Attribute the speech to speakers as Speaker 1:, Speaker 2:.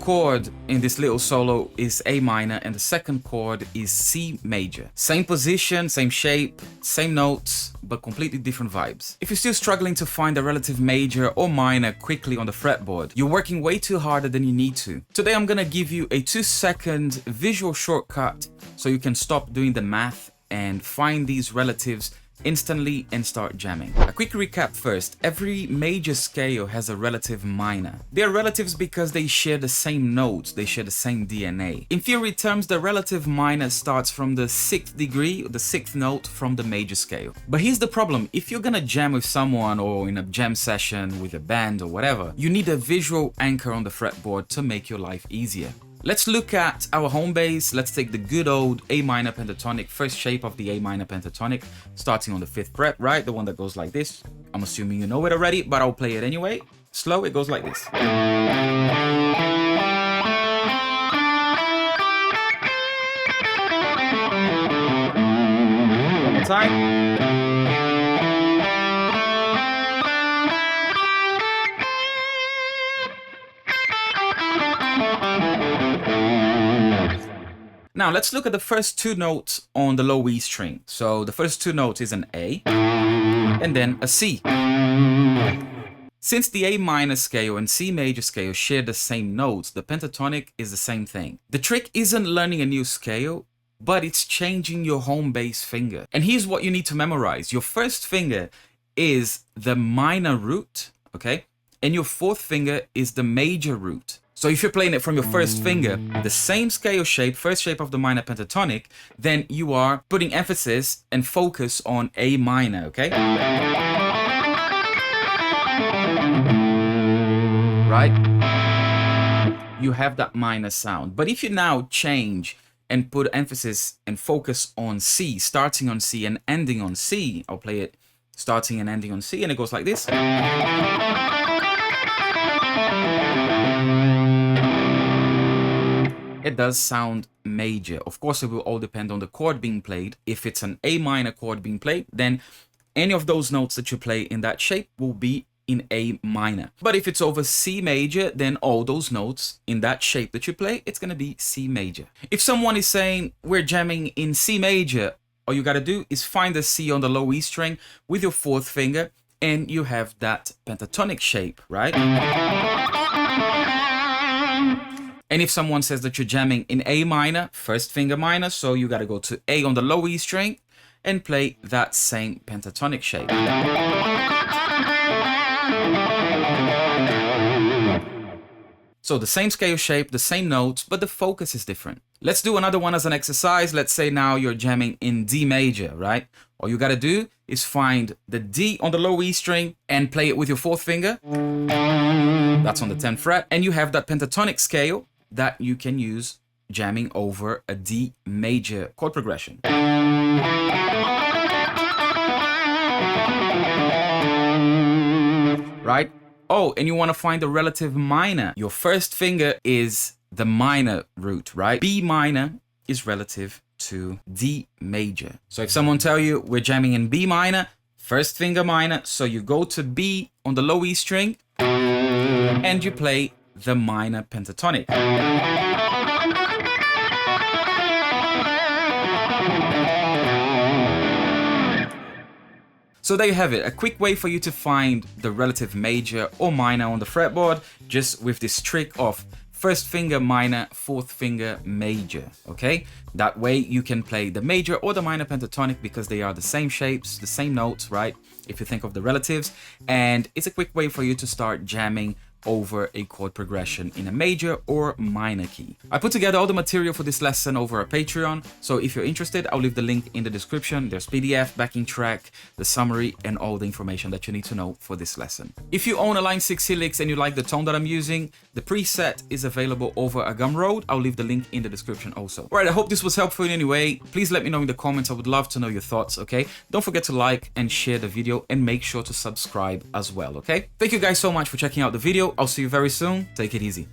Speaker 1: chord in this little solo is A minor and the second chord is C major. Same position, same shape, same notes, but completely different vibes. If you're still struggling to find a relative major or minor quickly on the fretboard, you're working way too harder than you need to. Today I'm gonna give you a 2-second visual shortcut so you can stop doing the math and find these relatives instantly and start jamming. A quick recap first. Every major scale has a relative minor. They are relatives because they share the same notes, they share the same DNA. In theory terms, the relative minor starts from the 6th degree, the 6th note from the major scale. But here's the problem. If you're gonna jam with someone or in a jam session with a band or whatever, you need a visual anchor on the fretboard to make your life easier. Let's look at our home base. Let's take the good old A minor pentatonic, first shape of the A minor pentatonic, starting on the 5th fret, right? The one that goes like this. I'm assuming you know it already, but I'll play it anyway. Slow, it goes like this. One more time. Now let's look at the first 2 notes on the low E string. So the first 2 notes is an A and then a C. Since the A minor scale and C major scale share the same notes, the pentatonic is the same thing. The trick isn't learning a new scale, but it's changing your home bass finger. And here's what you need to memorize. Your first finger is the minor root, okay? And your 4th finger is the major root. So if you're playing it from your first finger, the same scale shape, first shape of the minor pentatonic, then you are putting emphasis and focus on A minor, okay? Right? You have that minor sound. But if you now change and put emphasis and focus on C, starting on C and ending on C, I'll play it starting and ending on C, and it goes like this. It does sound major. Of course, it will all depend on the chord being played. If it's an A minor chord being played, then any of those notes that you play in that shape will be in A minor. But if it's over C major, then all those notes in that shape that you play, it's going to be C major. If someone is saying we're jamming in C major, all you got to do is find a C on the low E string with your 4th finger, and you have that pentatonic shape, right? And if someone says that you're jamming in A minor, first finger minor, so you got to go to A on the low E string and play that same pentatonic shape. So the same scale shape, the same notes, but the focus is different. Let's do another one as an exercise. Let's say now you're jamming in D major, right? All you got to do is find the D on the low E string and play it with your 4th finger. That's on the 10th fret. And you have that pentatonic scale that you can use jamming over a D major chord progression. Right? Oh, and you want to find the relative minor. Your first finger is the minor root, right? B minor is relative to D major. So if someone tell you we're jamming in B minor, first finger minor, so you go to B on the low E string and you play the minor pentatonic. So there you have it, a quick way for you to find the relative major or minor on the fretboard, just with this trick of first finger minor, 4th finger major, okay? That way you can play the major or the minor pentatonic because they are the same shapes, the same notes, right? If you think of the relatives, and it's a quick way for you to start jamming over a chord progression in a major or minor key. I put together all the material for this lesson over a Patreon, so if you're interested, I'll leave the link in the description. There's PDF, backing track, the summary, and all the information that you need to know for this lesson. If you own a Line 6 Helix and you like the tone that I'm using, the preset is available over a Gumroad. I'll leave the link in the description also. Alright, I hope this was helpful in any way. Please let me know in the comments. I would love to know your thoughts, okay? Don't forget to like and share the video, and make sure to subscribe as well, okay? Thank you guys so much for checking out the video. I'll see you very soon. Take it easy.